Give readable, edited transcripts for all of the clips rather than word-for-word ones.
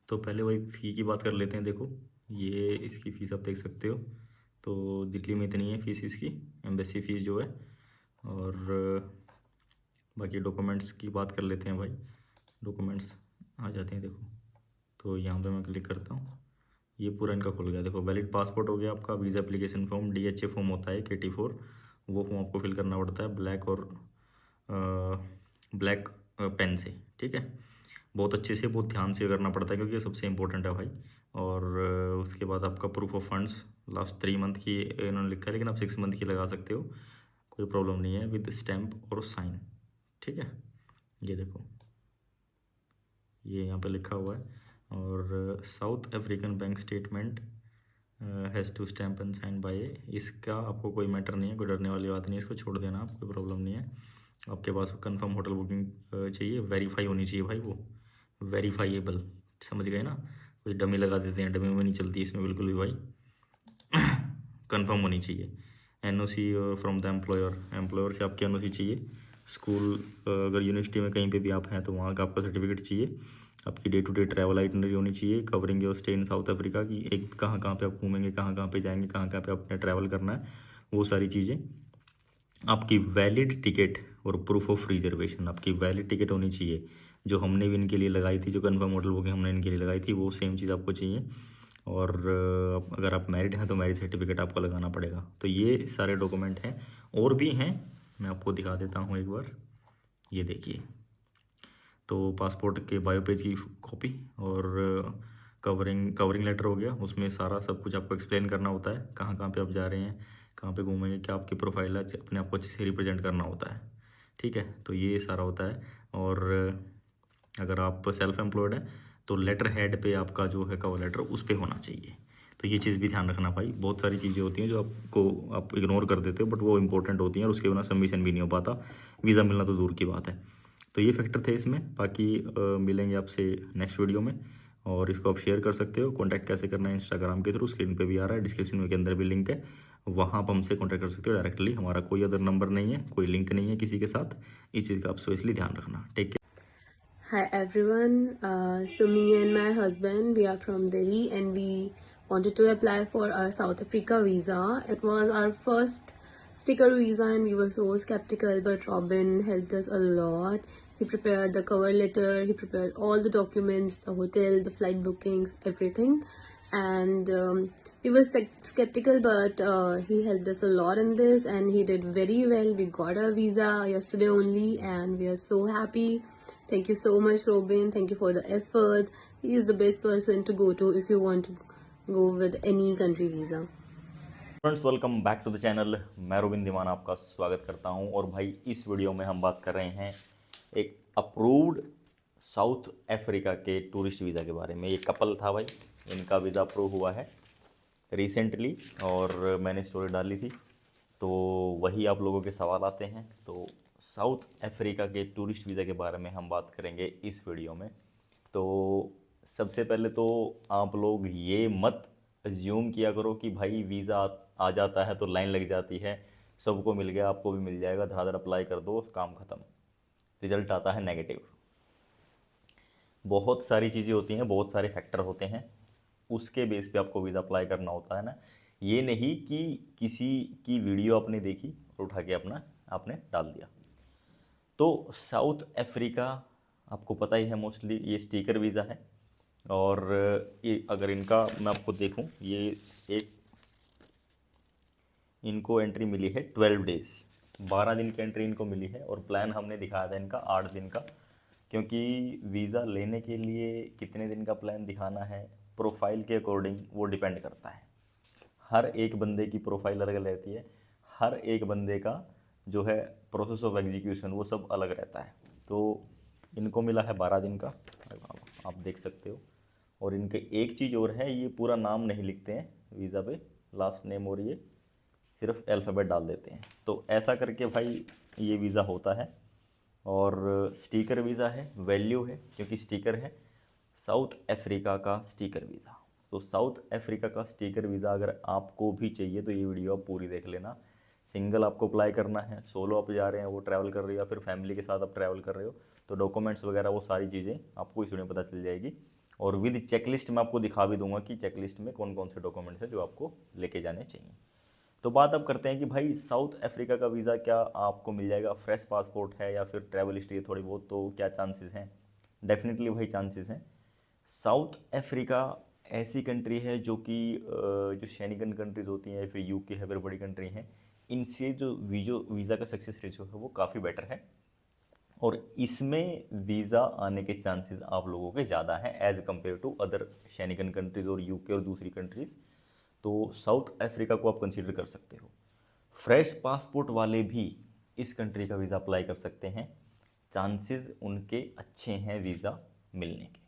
तो पहले वही फ़ी की बात कर लेते हैं। देखो ये इसकी फ़ीस आप देख सकते हो। तो दिल्ली में इतनी है फ़ीस इसकी, एम्बेसी फ़ीस जो है। और बाकी डॉक्यूमेंट्स की बात कर लेते हैं भाई। डॉक्यूमेंट्स आ जाते हैं देखो। तो यहाँ पे मैं क्लिक करता हूँ, ये पूरा इनका खुल गया। देखो वैलिड पासपोर्ट हो गया आपका, visa application form, DHA form होता है KT4, वो फॉर्म आपको फिल करना पड़ता है ब्लैक और ब्लैक पेन से। ठीक है, बहुत अच्छे से बहुत ध्यान से करना पड़ता है क्योंकि ये सबसे इंपॉर्टेंट है भाई। और उसके बाद आपका proof of funds, last 3 month की इन्होंने लिखा है, लेकिन आप 6 मंथ की लगा सकते हो, कोई प्रॉब्लम नहीं है, विद स्टैम्प और साइन। ठीक है, ये देखो ये यहाँ पे लिखा हुआ है। और South African bank statement has to stamp and sign by. इसका आपको कोई मैटर नहीं है, कोई डरने वाली बात नहीं है, इसको छोड़ देना आप, कोई प्रॉब्लम नहीं है। आपके पास कंफर्म होटल बुकिंग चाहिए, वेरीफाई होनी चाहिए भाई, वो वेरीफाइएबल, समझ गए ना। कोई डमी लगा देते हैं, डमी में नहीं चलती इसमें बिल्कुल भी भाई, कंफर्म होनी चाहिए। NOC from the employer, employer से आपकी NOC चाहिए। स्कूल अगर यूनिवर्सिटी में कहीं पे भी आप हैं तो वहाँ का आपका सर्टिफिकेट चाहिए। आपकी day to day travel itinerary होनी चाहिए, covering your stay in South Africa की, एक कहाँ कहाँ पे आप घूमेंगे, कहाँ कहाँ पे जाएंगे, कहाँ कहाँ पे आपने ट्रैवल करना है, वो सारी चीज़ें। आपकी वैलिड टिकट और प्रूफ ऑफ रिजर्वेशन, आपकी वैलिड टिकट होनी चाहिए, जो हमने भी इनके लिए लगाई थी, जो कन्फर्म होटल बुकिंग हमने इनके लिए लगाई थी, वो सेम चीज़ आपको चाहिए। और अगर आप मैरिड हैं तो मैरिज सर्टिफिकेट आपको लगाना पड़ेगा। तो ये सारे डॉक्यूमेंट हैं, और भी हैं, मैं आपको दिखा देता हूँ एक बार। ये देखिए, तो पासपोर्ट के बायो पेज की कॉपी, और कवरिंग लेटर हो गया, उसमें सारा सब कुछ आपको एक्सप्लेन करना होता है, कहाँ कहाँ पे आप जा रहे हैं, कहाँ पे घूमेंगे, क्या आपकी प्रोफाइल है, अपने आप को अच्छे से रिप्रेजेंट करना होता है। ठीक है, तो ये सारा होता है। और अगर आप सेल्फ एम्प्लॉयड हैं तो लेटर हेड पे आपका जो है कवर लेटर उस पे होना चाहिए। तो ये चीज़ भी ध्यान रखना भाई, बहुत सारी चीज़ें होती हैं जो आपको आप इग्नोर कर देते हो, बट वो इंपॉर्टेंट होती हैं, और उसके बिना सबमिशन भी नहीं हो पाता, वीज़ा मिलना तो दूर की बात है। तो ये फैक्टर थे इसमें। बाकी मिलेंगे आपसे नेक्स्ट वीडियो में, और इसको आप शेयर कर सकते हो। कॉन्टैक्ट कैसे करना है, इंस्टाग्राम के थ्रू, स्क्रीन पे भी आ रहा है, डिस्क्रिप्शन में के अंदर भी लिंक है, वहाँ आप हमसे कॉन्टैक्ट कर सकते हो डायरेक्टली। हमारा कोई अदर नंबर नहीं है, कोई लिंक नहीं है किसी के साथ, इस चीज़ का आप स्पेशली ध्यान रखना। Take care. Hi everyone. So me and my husband, we are from Delhi and we wanted to apply for our South Africa visa. It was our first sticker visa and we were so skeptical, but Robin helped us a lot. He prepared the cover letter, he prepared all the documents, the hotel, the flight bookings, everything. And we were skeptical, but he helped us a lot in this and he did very well. We got our visa yesterday only and we are so happy. Thank you so much, Robin. Thank you for the efforts. He is the best person to go to if you want to go with any country visa. Friends, welcome back to the channel. मैं Robin Dewan आपका स्वागत करता हूं। और भाई इस video में हम बात कर रहे हैं एक अप्रूव्ड साउथ अफ्रीका के टूरिस्ट वीज़ा के बारे में। ये कपल था भाई, इनका वीज़ा अप्रूव हुआ है रिसेंटली, और मैंने स्टोरी डाली थी, तो वही आप लोगों के सवाल आते हैं। तो साउथ अफ्रीका के टूरिस्ट वीज़ा के बारे में हम बात करेंगे इस वीडियो में। तो सबसे पहले तो आप लोग ये मत अज्यूम किया करो कि भाई वीज़ा आ जाता है तो लाइन लग जाती है, सबको मिल गया आपको भी मिल जाएगा, धड़ाधड़ अप्लाई कर दो, काम ख़त्म। रिजल्ट आता है नेगेटिव। बहुत सारी चीज़ें होती हैं, बहुत सारे फैक्टर होते हैं, उसके बेस पे आपको वीज़ा अप्लाई करना होता है ना। ये नहीं कि किसी की वीडियो आपने देखी और उठा के अपना आपने डाल दिया। तो साउथ अफ्रीका आपको पता ही है, मोस्टली ये स्टिकर वीज़ा है। और ये अगर इनका मैं आपको देखूं, ये एक इनको एंट्री मिली है 12 डेज़, 12 दिन की एंट्री इनको मिली है। और प्लान हमने दिखाया था इनका 8 दिन का, क्योंकि वीज़ा लेने के लिए कितने दिन का प्लान दिखाना है प्रोफाइल के अकॉर्डिंग वो डिपेंड करता है। हर एक बंदे की प्रोफाइल अलग रहती है, हर एक बंदे का जो है प्रोसेस ऑफ एग्जीक्यूशन वो सब अलग रहता है। तो इनको मिला है 12 दिन का, आप देख सकते हो। और इनके एक चीज़ और है, ये पूरा नाम नहीं लिखते हैं वीज़ा पे, लास्ट नेम और ये सिर्फ अल्फ़ाबेट डाल देते हैं। तो ऐसा करके भाई ये वीज़ा होता है। और स्टिकर वीज़ा है, वैल्यू है, क्योंकि स्टिकर है साउथ अफ्रीका का स्टिकर वीज़ा। तो साउथ अफ्रीका का स्टिकर वीज़ा अगर आपको भी चाहिए तो ये वीडियो आप पूरी देख लेना। सिंगल आपको अप्लाई करना है, सोलो आप जा रहे हैं, वो ट्रैवल कर रहे हो, या फिर फैमिली के साथ आप ट्रैवल कर रहे हो, तो डॉक्यूमेंट्स वगैरह वो सारी चीज़ें आपको इस वीडियो में पता चल जाएगी। और विद चेकलिस्ट मैं आपको दिखा भी दूंगा कि चेकलिस्ट में कौन कौन से डॉक्यूमेंट्स हैं जो आपको लेके जाने चाहिए। तो बात अब करते हैं कि भाई साउथ अफ्रीका का वीज़ा क्या आपको मिल जाएगा, फ्रेश पासपोर्ट है या फिर ट्रैवल हिस्ट्री है थोड़ी बहुत, तो क्या चांसेस हैं? डेफिनेटली भाई चांसेस हैं। साउथ अफ्रीका ऐसी कंट्री है जो कि जो शेंगन कंट्रीज़ होती हैं या फिर यूके है, फिर बड़ी कंट्री हैं, इनसे जो वीज़ा का सक्सेस रेशो है वो काफ़ी बेटर है, और इसमें वीज़ा आने के चांसेस आप लोगों के ज़्यादा हैं as compare to other Schengen countries और यूके और दूसरी कंट्रीज़। तो साउथ अफ्रीका को आप कंसीडर कर सकते हो। फ्रेश पासपोर्ट वाले भी इस कंट्री का वीज़ा अप्लाई कर सकते हैं, चांसेस उनके अच्छे हैं वीज़ा मिलने के।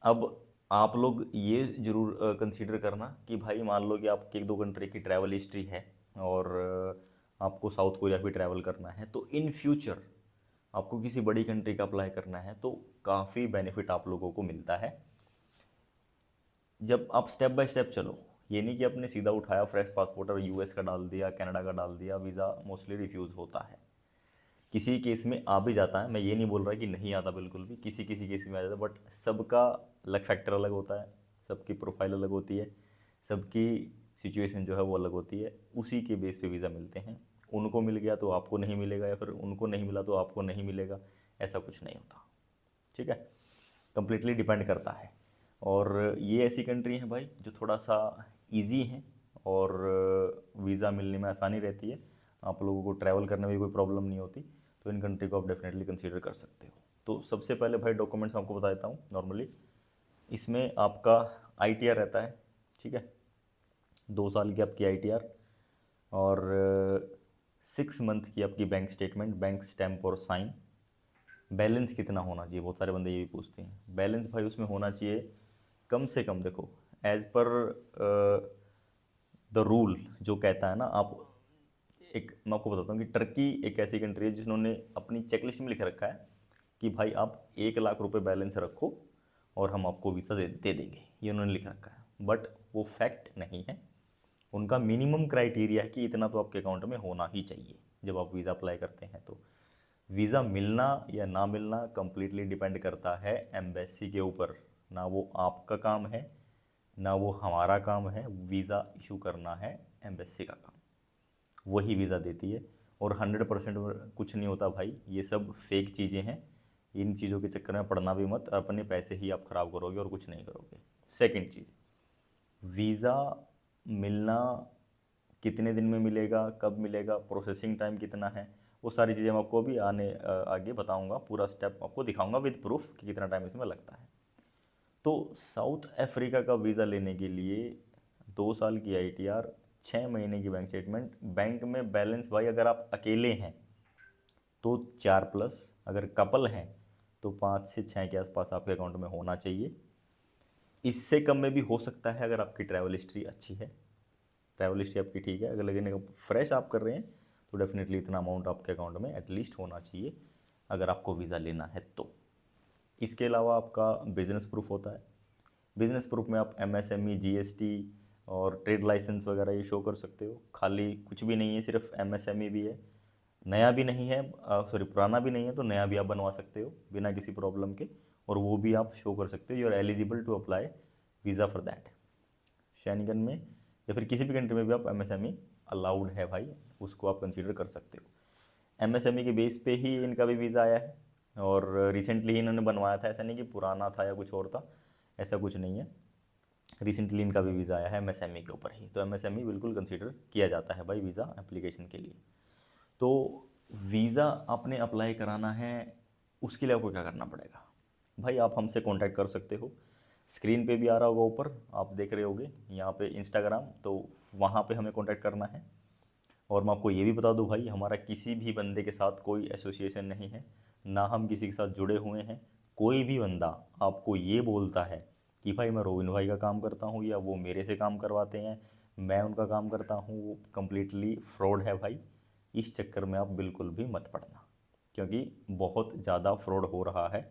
अब आप लोग ये ज़रूर कंसीडर करना कि भाई मान लो कि आपकी 1-2 कंट्री की ट्रैवल हिस्ट्री है और आपको साउथ कोरिया भी ट्रैवल करना है, तो इन फ्यूचर आपको किसी बड़ी कंट्री का अप्लाई करना है तो काफ़ी बेनिफिट आप लोगों को मिलता है जब आप स्टेप बाय स्टेप चलो। ये नहीं कि आपने सीधा उठाया फ्रेश पासपोर्ट और यूएस का डाल दिया, कनाडा का डाल दिया, वीज़ा मोस्टली रिफ्यूज़ होता है। किसी केस में आ भी जाता है, मैं ये नहीं बोल रहा कि नहीं आता, बिल्कुल भी किसी किसी केस में आ जाता है, बट सबका लक फैक्टर अलग होता है, सबकी प्रोफाइल अलग होती है, सबकी सिचुएशन जो है वो अलग होती है, उसी के बेस पे वीज़ा मिलते हैं। उनको मिल गया तो आपको नहीं मिलेगा, या फिर उनको नहीं मिला तो आपको नहीं मिलेगा, ऐसा कुछ नहीं होता। ठीक है, कंप्लीटली डिपेंड करता है। और ये ऐसी कंट्री है भाई जो थोड़ा सा इजी है और वीज़ा मिलने में आसानी रहती है, आप लोगों को ट्रैवल करने में भी कोई प्रॉब्लम नहीं होती, तो इन कंट्री को आप डेफिनेटली कंसीडर कर सकते हो। तो सबसे पहले भाई डॉक्यूमेंट्स आपको बता देता हूँ। नॉर्मली इसमें आपका ITR रहता है, ठीक है, 2 साल की आपकी ITR, और 6 मंथ की आपकी बैंक स्टेटमेंट, बैंक स्टैम्प और साइन। बैलेंस कितना होना चाहिए, बहुत सारे बंदे ये भी पूछते हैं। बैलेंस भाई उसमें होना चाहिए कम से कम, देखो एज पर द रूल जो कहता है ना, आप एक मैं आपको बताता हूँ कि टर्की एक ऐसी कंट्री है जिन्होंने अपनी चेकलिस्ट में लिख रखा है कि भाई आप 1 लाख रुपए बैलेंस रखो और हम आपको वीज़ा दे देंगे, ये उन्होंने लिख रखा है, बट वो फैक्ट नहीं है। उनका मिनिमम क्राइटेरिया है कि इतना तो आपके अकाउंट में होना ही चाहिए जब आप वीज़ा अप्लाई करते हैं। तो वीज़ा मिलना या ना मिलना कंप्लीटली डिपेंड करता है एम्बेसी के ऊपर, ना वो आपका काम है ना वो हमारा काम है, वीज़ा इशू करना है एम्बेसी का काम, वही वीज़ा देती है। और 100% कुछ नहीं होता भाई, ये सब फेक चीज़ें हैं, इन चीज़ों के चक्कर में पड़ना भी मत, अपने पैसे ही आप ख़राब करोगे और कुछ नहीं करोगे। सेकंड चीज़, वीज़ा मिलना कितने दिन में मिलेगा, कब मिलेगा, प्रोसेसिंग टाइम कितना है, वो सारी चीज़ें मैं आपको अभी आगे बताऊंगा, पूरा स्टेप आपको दिखाऊंगा विद प्रूफ कि कितना टाइम इसमें लगता है। तो साउथ अफ्रीका का वीज़ा लेने के लिए 2 साल की ITR, 6 महीने की बैंक स्टेटमेंट, बैंक में बैलेंस भाई अगर आप अकेले हैं तो 4+, अगर कपल हैं तो 5 से 6 के आसपास आपके अकाउंट में होना चाहिए। इससे कम में भी हो सकता है अगर आपकी ट्रैवल हिस्ट्री अच्छी है, ट्रैवल हिस्ट्री आपकी ठीक है, अगर लेकिन फ्रेश आप कर रहे हैं तो डेफिनेटली इतना अमाउंट आपके अकाउंट में एटलीस्ट होना चाहिए अगर आपको वीज़ा लेना है तो। इसके अलावा आपका बिजनेस प्रूफ होता है, बिजनेस प्रूफ में आप MSME, GST और ट्रेड लाइसेंस वगैरह ये शो कर सकते हो। खाली कुछ भी नहीं है, सिर्फ MSME भी है, नया भी नहीं है, सॉरी पुराना भी नहीं है, तो नया भी आप बनवा सकते हो बिना किसी प्रॉब्लम के, और वो भी आप शो कर सकते हो। You are eligible to apply visa for that. Schengen में या फिर किसी भी कंट्री में भी आप MSME अलाउड है भाई, उसको आप कंसीडर कर सकते हो। MSME के बेस पे ही इनका भी वीज़ा आया है, और रिसेंटली ही इन्होंने बनवाया था, ऐसा नहीं कि पुराना था या कुछ और था, ऐसा कुछ नहीं है। रिसेंटली इनका भी वीज़ा आया है MSME के ऊपर ही, तो MSME बिल्कुल कंसीडर किया जाता है भाई वीज़ा एप्लीकेशन के लिए। तो वीज़ा आपने अप्लाई कराना है, उसके लिए आपको क्या करना पड़ेगा भाई, आप हमसे कांटेक्ट कर सकते हो। स्क्रीन पे भी आ रहा होगा ऊपर, आप देख रहे होगे यहाँ पे इंस्टाग्राम, तो वहाँ पे हमें कांटेक्ट करना है। और मैं आपको ये भी बता दूँ भाई, हमारा किसी भी बंदे के साथ कोई एसोसिएशन नहीं है, ना हम किसी के साथ जुड़े हुए हैं। कोई भी बंदा आपको ये बोलता है कि भाई मैं रोबिन भाई का काम करता हूँ या वो मेरे से काम करवाते हैं, मैं उनका काम करता हूँ, वो कम्प्लीटली फ्रॉड है भाई। इस चक्कर में आप बिल्कुल भी मत पड़ना, क्योंकि बहुत ज़्यादा फ्रॉड हो रहा है।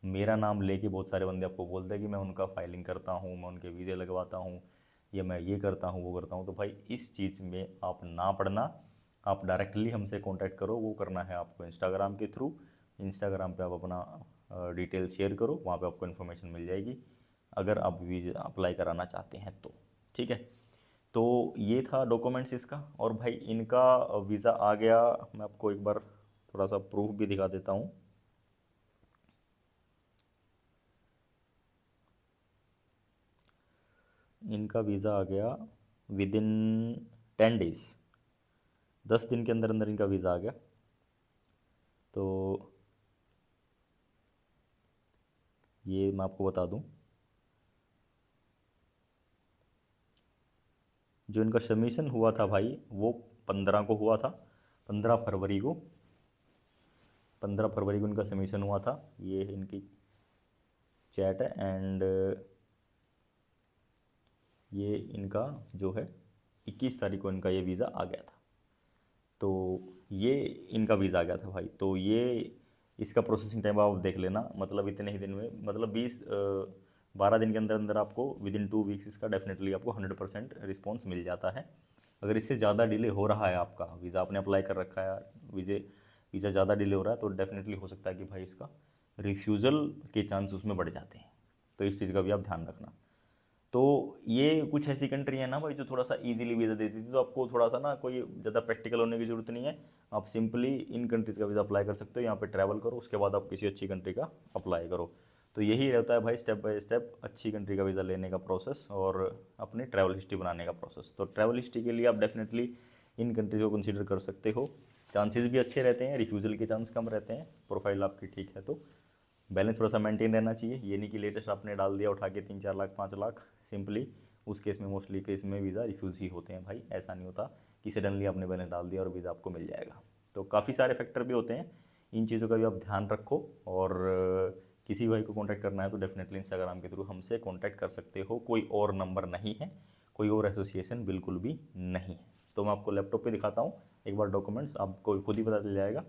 मेरा नाम लेके बहुत सारे बंदे आपको बोलते हैं कि मैं उनका फाइलिंग करता हूँ, मैं उनके वीज़े लगवाता हूँ, या मैं ये करता हूँ वो करता हूँ। तो भाई इस चीज़ में आप ना पड़ना, आप डायरेक्टली हमसे कांटेक्ट करो। वो करना है आपको इंस्टाग्राम के थ्रू। इंस्टाग्राम पे आप अपना डिटेल शेयर करो, वहाँ पे आपको इन्फॉर्मेशन मिल जाएगी अगर आप वीज़ा अप्लाई कराना चाहते हैं तो। ठीक है, तो ये था डॉक्यूमेंट्स इसका। और भाई इनका वीज़ा आ गया, मैं आपको एक बार थोड़ा सा प्रूफ भी दिखा देता हूँ। इनका वीज़ा आ गया विद इन 10 डेज़, 10 दिन के अंदर अंदर इनका वीज़ा आ गया। तो ये मैं आपको बता दूं, जो इनका सबमिशन हुआ था भाई वो 15 को हुआ था, 15 फरवरी को, 15 फरवरी को इनका सबमिशन हुआ था। ये इनकी चैट है एंड ये इनका जो है 21 तारीख को इनका ये वीज़ा आ गया था। तो ये इनका वीज़ा आ गया था भाई। तो ये इसका प्रोसेसिंग टाइम आप देख लेना, मतलब इतने ही दिन में, मतलब 12 दिन के अंदर अंदर आपको विद इन 2 वीक्स इसका डेफिनेटली आपको 100% रिस्पॉन्स मिल जाता है। अगर इससे ज़्यादा डिले हो रहा है, आपका वीज़ा आपने अप्लाई कर रखा है, वीज़ा ज़्यादा डिले हो रहा है, तो डेफिनेटली हो सकता है कि भाई इसका रिफ्यूज़ल के चांस उसमें बढ़ जाते हैं। तो इस चीज़ का भी आप ध्यान रखना। तो ये कुछ ऐसी कंट्री है ना भाई जो थोड़ा सा इजीली वीज़ा देती थी, तो आपको थोड़ा सा ना कोई ज़्यादा प्रैक्टिकल होने की ज़रूरत नहीं है, आप सिंपली इन कंट्रीज़ का वीज़ा अप्लाई कर सकते हो, यहाँ पे ट्रैवल करो, उसके बाद आप किसी अच्छी कंट्री का अप्लाई करो। तो यही रहता है भाई स्टेप बाय स्टेप अच्छी कंट्री का वीज़ा लेने का प्रोसेस और अपनी ट्रैवल हिस्ट्री बनाने का प्रोसेस। तो ट्रैवल हिस्ट्री के लिए आप डेफिनेटली इन कंट्रीज़ को कंसिडर कर सकते हो, चांसेस भी अच्छे रहते हैं, रिफ्यूज़ल के चांस कम रहते हैं, प्रोफाइल आपकी ठीक है तो बैलेंस थोड़ा सा मेंटेन रहना चाहिए। ये नहीं कि लेटेस्ट आपने डाल दिया उठा के 3-4 लाख 5 लाख, सिंपली उस केस में मोस्टली केस में वीज़ा रिफ्यूज़ ही होते हैं भाई। ऐसा नहीं होता कि सडनली आपने बैलेंस डाल दिया और वीज़ा आपको मिल जाएगा। तो काफ़ी सारे फैक्टर भी होते हैं, इन चीज़ों का भी आप ध्यान रखो। और किसी भाई को कांटेक्ट करना है तो डेफिनेटली इंस्टाग्राम के थ्रू हमसे कांटेक्ट कर सकते हो, कोई और नंबर नहीं है, कोई और एसोसिएशन बिल्कुल भी नहीं है। तो मैं आपको लैपटॉप पे दिखाता हूँ एक बार डॉक्यूमेंट्स, आपको खुद ही पता चल जाएगा